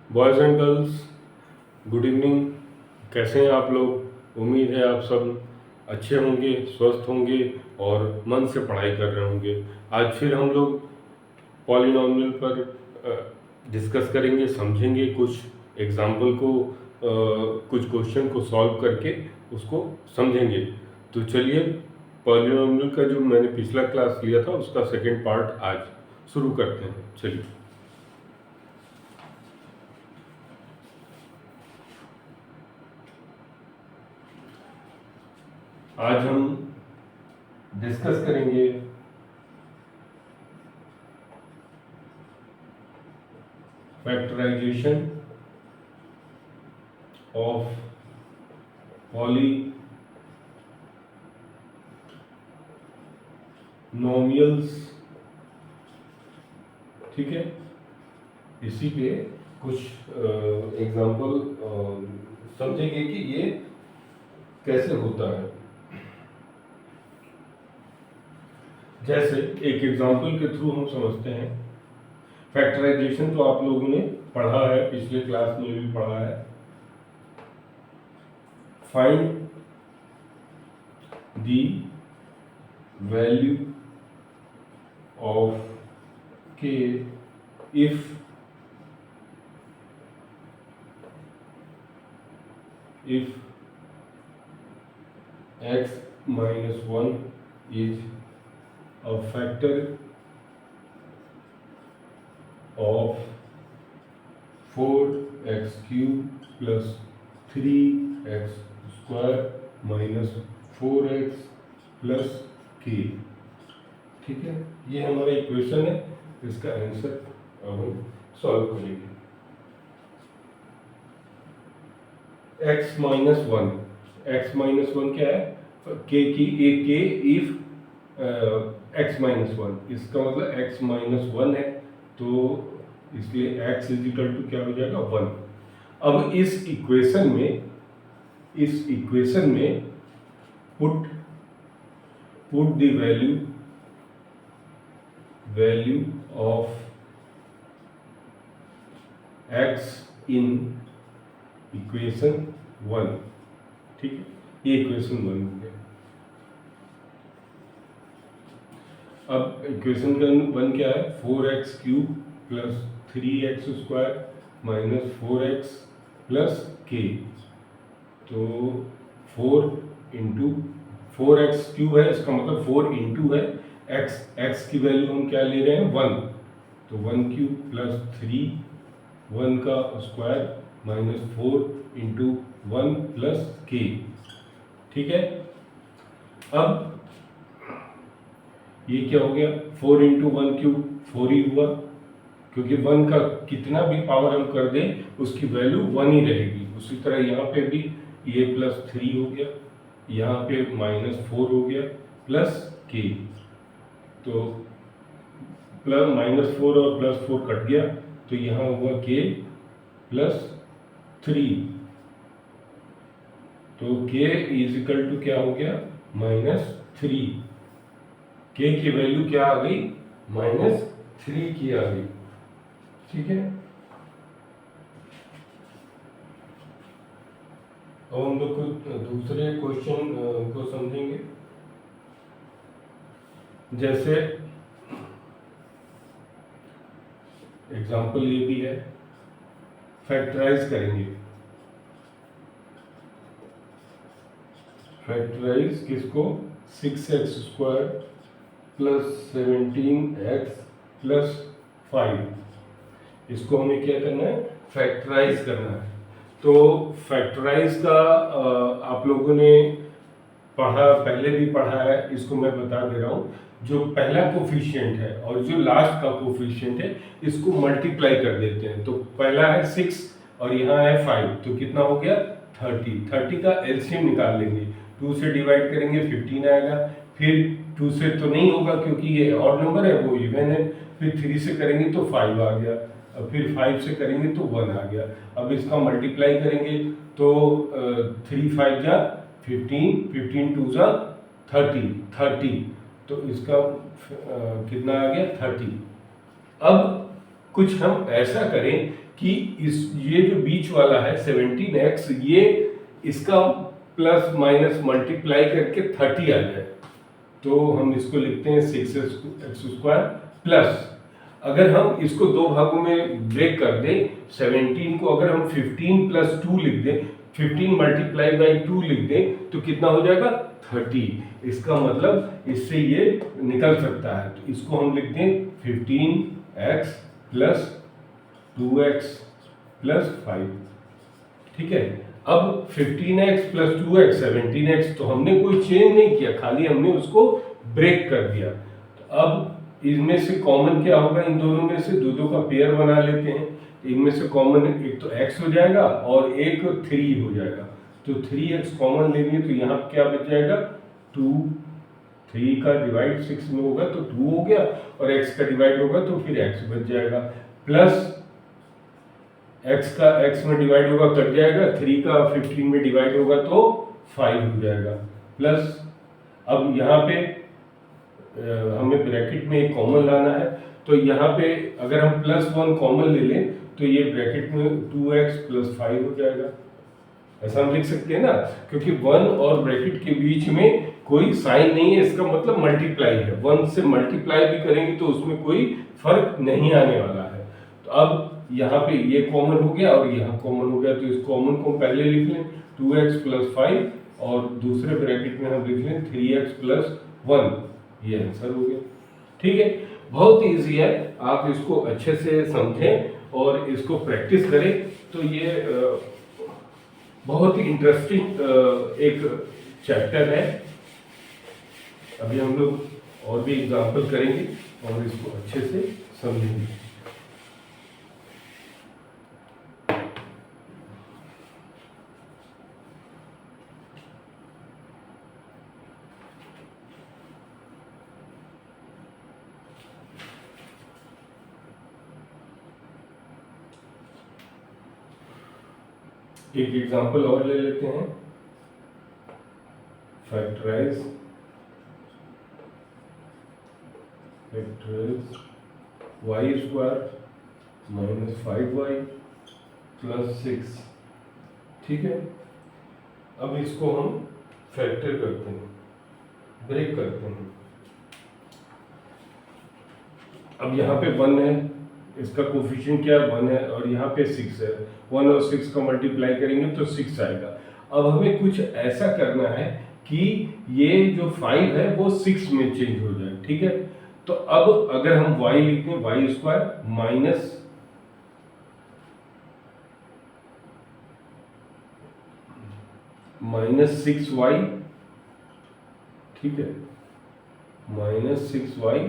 Boys and girls, good evening. कैसे हैं आप लोग? उम्मीद है आप सब अच्छे होंगे, स्वस्थ होंगे और मन से पढ़ाई कर रहे होंगे। आज फिर हम लोग पॉलिनॉमियल पर डिस्कस करेंगे, समझेंगे कुछ एग्जाम्पल को, कुछ क्वेश्चन को सॉल्व करके उसको समझेंगे। तो चलिए, पॉलिनॉमियल का जो मैंने पिछला क्लास लिया था उसका सेकेंड पार्ट आज शुरू करते हैं। चलिए, आज हम डिस्कस करेंगे फैक्टराइजेशन ऑफ पॉलिनोमियल्स। ठीक है, इसी पे कुछ एग्जाम्पल समझेंगे कि ये कैसे होता है। जैसे एक एग्जाम्पल के थ्रू हम समझते हैं। फैक्टराइजेशन तो आप लोगों ने पढ़ा है, पिछले क्लास में भी पढ़ा है। फाइंड द वैल्यू ऑफ के if x minus 1 is a factor of 4x cube plus 3x square minus 4x plus k। ठीक है, ये हमारा इक्वेशन है। इसका आंसर अब हम सॉल्व करेंगे। x माइनस वन क्या है? के की एक के इफ x माइनस वन, इसका मतलब x माइनस वन है, तो इसलिए x इज इक्वल टू क्या हो जाएगा? 1। अब इस इक्वेशन में put the value of x in equation 1। ठीक है, ये इक्वेशन 1 हो गया। अब इक्वेशन 1 क्या है? 4x cube plus 3x square minus 4x plus k। तो 4x क्यूब है, इसका मतलब 4 इंटू है x की वैल्यू हम क्या ले रहे हैं? 1। तो 1 क्यूब प्लस 1 का square minus 4 into 1 plus k। ठीक है, अब ये क्या हो गया? 4 इंटू 1 क्यूब 4 ही हुआ, क्योंकि 1 का कितना भी पावर हम कर दें उसकी वैल्यू 1 ही रहेगी। उसी तरह यहाँ पे भी ये प्लस 3 हो गया, यहाँ पे माइनस 4 हो गया प्लस k। तो प्लस माइनस 4 और प्लस 4 कट गया, तो यहाँ हुआ k प्लस 3। तो k इज इक्वल टू क्या हो गया? -3। k की वैल्यू क्या आ गई? -3 की आ गई। ठीक है, अब हम लोग को दूसरे क्वेश्चन को समझेंगे। जैसे एग्जाम्पल ये भी है, फैक्टराइज करेंगे। फैक्टराइज किसको? 6x square plus 17x plus 5। इसको हमें क्या करना है? फैक्टराइज करना है। तो फैक्टराइज का आप लोगों ने पहले भी पढ़ा है, इसको मैं बता दे रहा हूँ। जो पहला कोफिशिएंट है और जो लास्ट का कोफिशिएंट है, इसको मल्टीप्लाई कर देते हैं। तो पहला है 6 और यहाँ है 5, तो कितना हो गया? 30 का एलसीएम निकाल लेंगे। 2 से डिवाइड करेंगे 15 आएगा। फिर 2 से तो नहीं होगा क्योंकि ये ऑड नंबर है, वो इवन है। फिर 3 से करेंगे तो 5 आ गया, और फिर 5 से करेंगे तो 1 आ गया। अब इसका मल्टीप्लाई करेंगे तो 3 5 जा 15, 15 2 जा 30, तो इसका कितना आ गया? 30। अब कुछ हम ऐसा करें कि ये जो बीच वाला है 17x, ये इसका प्लस माइनस मल्टीप्लाई करके 30 आ जाए। तो हम इसको लिखते हैं 6x² प्लस, अगर हम इसको दो भागों में ब्रेक कर दें, 17 को अगर हम 15 प्लस 2 लिख दें, 15 मल्टीप्लाई बाई 2 लिख दें, तो कितना हो जाएगा 30। इसका मतलब इससे ये निकल सकता है, तो इसको हम लिख दें 15x प्लस 2x प्लस 5। ठीक है, अब 15x प्लस 2x 17x, तो हमने कोई चेंज नहीं किया, खाली हमने उसको ब्रेक कर दिया। तो अब इनमें से कॉमन क्या होगा, इन दोनों में से दो का पेयर बना लेते हैं। इनमें से कॉमन एक तो x हो जाएगा और एक 3 हो जाएगा, तो 3x कॉमन लेंगे तो यहाँ क्या बच जाएगा 2। 3 का डिवाइड 6 में होगा तो 2 हो गया, और x का डिवाइड होगा तो फिर x बच जाएगा, प्लस x का x में डिवाइड होगा कट जाएगा, 3 का 15 में डिवाइड होगा तो 5 हो जाएगा, प्लस अब यहाँ पे हमें ब्रैकेट में एक कॉमन लाना है, तो यहाँ पे अगर हम +1 कॉमन ले लें तो ये ब्रैकेट में 2x प्लस 5 हो जाएगा। ऐसा हम लिख सकते हैं ना, क्योंकि 1 और ब्रैकेट के बीच में कोई साइन नहीं है, इसका मतलब मल्टीप्लाई है। 1 से मल्टीप्लाई भी करेंगे तो उसमें कोई फर्क नहीं आने वाला है। तो अब यहाँ पे ये कॉमन हो गया और यहाँ कॉमन हो गया, तो इस कॉमन को पहले लिख लें 2x प्लस 5, और दूसरे ब्रैकेट में हम लिख लें 3x प्लस 1। ये आंसर हो गया। ठीक है, बहुत इजी है, आप इसको अच्छे से समझें और इसको प्रैक्टिस करें, तो ये बहुत ही इंटरेस्टिंग एक चैप्टर है। अभी हम लोग और भी एग्जाम्पल करेंगे और इसको अच्छे से समझेंगे। एक एग्जाम्पल और ले लेते हैं, factorise y² minus 5y plus 6। ठीक है, अब इसको हम फैक्टर करते हैं, ब्रेक करते हैं। अब यहाँ पे 1 है, इसका कोफिशिएंट क्या है 1 है, और यहाँ पे 6 है। 1 और 6 का मल्टीप्लाई करेंगे तो 6 आएगा। अब हमें कुछ ऐसा करना है कि ये जो 5 है वो 6 में चेंज हो जाए। ठीक है, तो अब अगर हम y लिखते हैं y² माइनस 6y, ठीक है, -6y,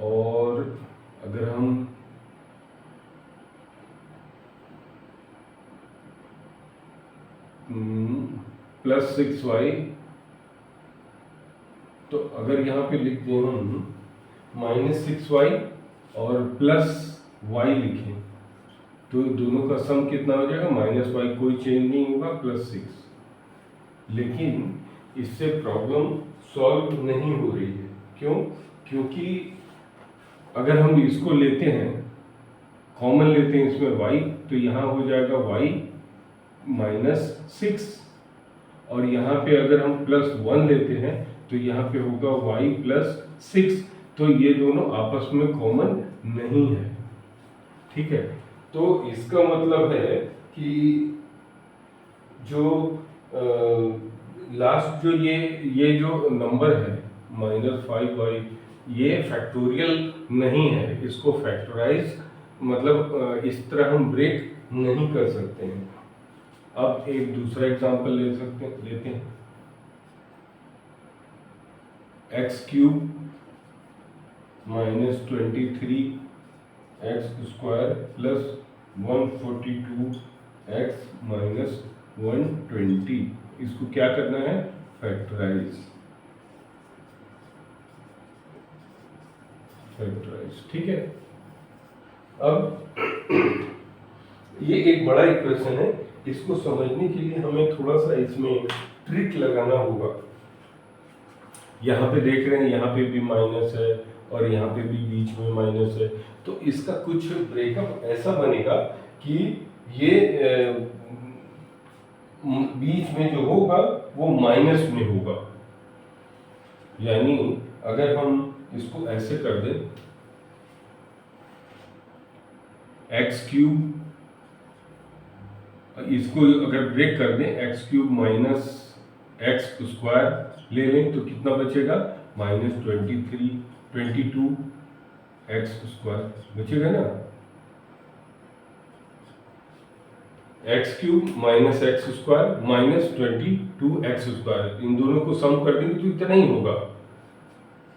और अगर हम प्लस 6y, तो अगर यहाँ पे लिख दें हम -6y और प्लस y लिखें तो दोनों का सम कितना हो जाएगा -y, कोई चेंज नहीं होगा, +6। लेकिन इससे प्रॉब्लम सॉल्व नहीं हो रही है। क्यों? क्योंकि अगर हम इसको लेते हैं, कॉमन लेते हैं इसमें y, तो यहाँ हो जाएगा y -6, और यहाँ पे अगर हम +1 लेते हैं तो यहाँ पे होगा y +6, तो ये दोनों आपस में कॉमन नहीं है। ठीक है, तो इसका मतलब है कि जो लास्ट जो ये जो नंबर है -5y, ये फैक्टोरियल नहीं है, इसको फैक्टराइज मतलब इस तरह हम ब्रेक नहीं कर सकते हैं। अब एक दूसरा एग्जांपल लेते हैं, x³ -23x² प्लस 142x -120। इसको क्या करना है? फैक्टराइज। ठीक है, अब ये एक बड़ा इक्वेशन है, इसको समझने के लिए हमें थोड़ा सा इसमें ट्रिक लगाना होगा। यहाँ पे देख रहे हैं यहाँ पे भी माइनस है और यहाँ पे भी बीच में माइनस है, तो इसका कुछ ब्रेकअप ऐसा बनेगा कि ये बीच में जो होगा वो माइनस में होगा। यानी अगर हम इसको ऐसे कर दें, एक्स क्यूब, इसको अगर ब्रेक कर दें, x cube minus x square ले लें तो कितना बचेगा, -22 एक्स स्क्वायर बचेगा ना। X cube minus x square -22 x square, इन दोनों को सम कर देंगे तो इतना ही होगा।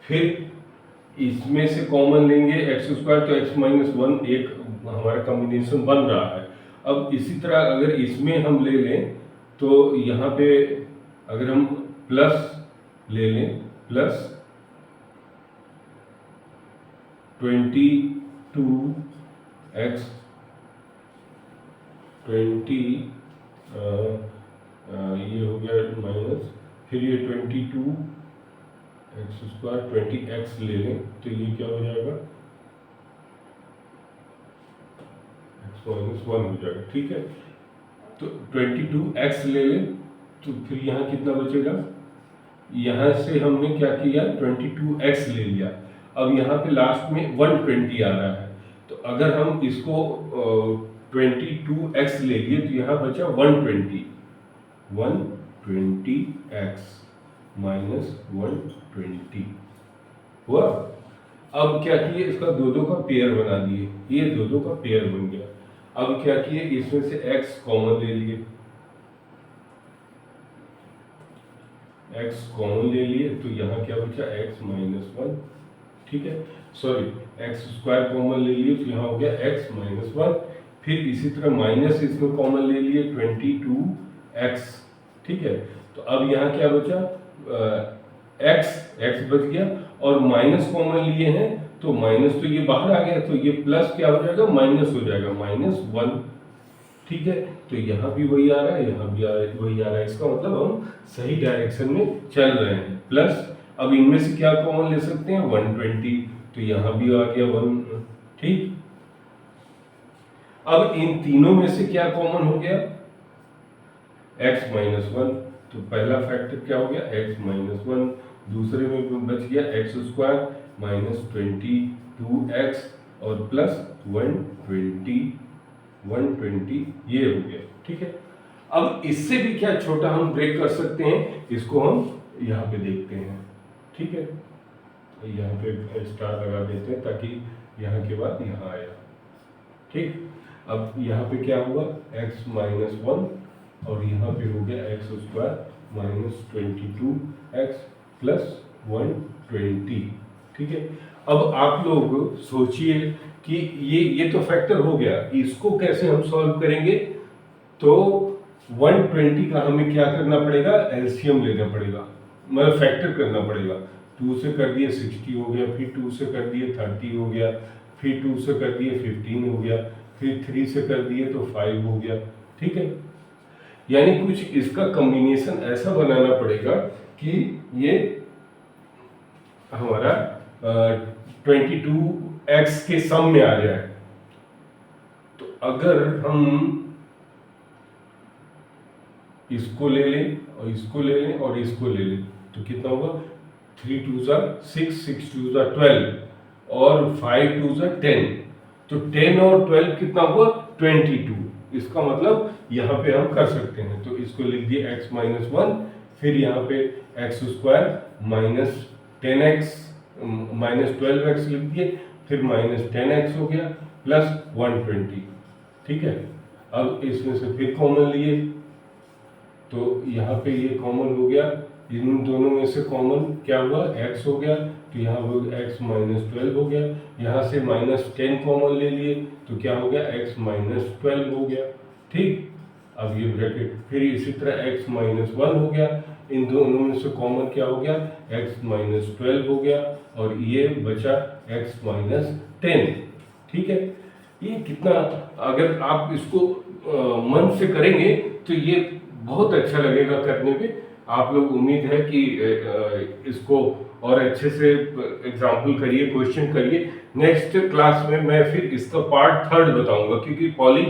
फिर इसमें से कॉमन लेंगे एक्स स्क्वायर, तो एक्स माइनस 1 एक हमारा कॉम्बिनेशन बन रहा है। अब इसी तरह अगर इसमें हम ले लें तो यहाँ पे अगर हम प्लस ले लें, प्लस 22 एक्स 20 ये हो गया माइनस, फिर ये 22 एक्स स्क्वायर 20 एक्स ले लें तो ये क्या हो जाएगा, एक्स माइनस 1 हो जाएगा। ठीक है, तो 22 एक्स ले लें तो फिर यहाँ कितना बचेगा, यहाँ से हमने क्या किया 22 एक्स ले लिया, अब यहाँ पे लास्ट में 120 आ रहा है, तो अगर हम इसको 22 एक्स ले लिए तो यहाँ बचा 120 एक्स माइनस 120 हुआ। अब क्या किए, इसका दो का पेयर बना दिए, ये दो का पेयर बन गया। अब क्या किए, इसमें से x कॉमन ले लिए, x कॉमन ले लिए तो यहाँ क्या बचा, x माइनस 1। ठीक है, सॉरी एक्स स्क्वायर कॉमन ले लिए तो यहाँ हो गया x माइनस 1। फिर इसी तरह माइनस इसमें कॉमन ले लिए 22x। ठीक है, तो अब यहाँ क्या बचा, x बच गया और माइनस कॉमन लिए हैं तो माइनस तो ये बाहर आ गया, तो ये प्लस क्या हो जाएगा, माइनस हो जाएगा, -1। ठीक है, तो यहाँ भी वही आ रहा है, यहाँ भी वही आ रहा है, इसका मतलब हम सही डायरेक्शन में चल रहे हैं। प्लस अब इनमें से क्या कॉमन ले सकते हैं, 120, तो यहाँ भी आ गया 1। ठीक, अब इन तीनों में से क्या कॉमन हो गया, x माइनस 1, तो पहला फैक्टर क्या हो गया, x माइनस 1, दूसरे में बच गया एक्स स्क्वायर माइनस 22x और प्लस 120 ये हो गया। ठीक है, अब इससे भी क्या छोटा हम ब्रेक कर सकते हैं, इसको हम यहाँ पे देखते हैं। ठीक है, यहाँ पे स्टार लगा देते हैं ताकि यहाँ के बाद यहाँ आया। ठीक, अब यहाँ पे क्या हुआ, x माइनस 1 और यहाँ पे हो गया x square minus 22x plus 120। ठीक है, अब आप लोग सोचिए कि ये तो फैक्टर हो गया, इसको कैसे हम सॉल्व करेंगे, तो 120 का हमें क्या करना पड़ेगा, एलसीएम लेना पड़ेगा, मतलब फैक्टर करना पड़ेगा। 2 से कर दिए 60 हो गया, फिर 2 से कर दिए 30 हो गया, फिर 2 से कर दिए 15 हो गया, फिर 3 से कर दिए तो 5 हो गया। ठीक है, यानी कुछ इसका कॉम्बिनेशन ऐसा बनाना पड़ेगा कि ये हमारा 22x के सम में आ जाए। तो अगर हम इसको ले लें और इसको ले लें और इसको ले लें तो कितना होगा, 3 2 6, 6 2 12 और 5 2 10, तो 10 और 12 कितना हुआ, 22। इसका मतलब यहाँ पे हम कर सकते हैं, तो इसको लिख दिए x माइनस 1, फिर यहाँ पे x square minus 10x minus 12x लिख दिए, फिर माइनस 10x हो गया प्लस 120। ठीक है, अब इसमें से फिर कॉमन लिए तो यहाँ पे ये कॉमन हो गया, इन दोनों में से कॉमन क्या हुआ, x हो गया, तो यहाँ वो x माइनस 12 हो गया, यहाँ से माइनस 10 कॉमन ले लिए तो क्या हो गया, x माइनस 12 हो गया। ठीक, अब ये ब्रैकेट, फिर इसी तरह x माइनस 1 हो गया, इन दोनों में से कॉमन क्या हो गया, x माइनस 12 हो गया और ये बचा x माइनस 10। ठीक है, ये कितना, अगर आप इसको मन से करेंगे तो ये बहुत अच्छा लगेगा करने में। आप लोग उम्मीद है कि इसको और अच्छे से एग्जाम्पल करिए, क्वेश्चन करिए। नेक्स्ट क्लास में मैं फिर इसका पार्ट 3 बताऊंगा, क्योंकि पॉली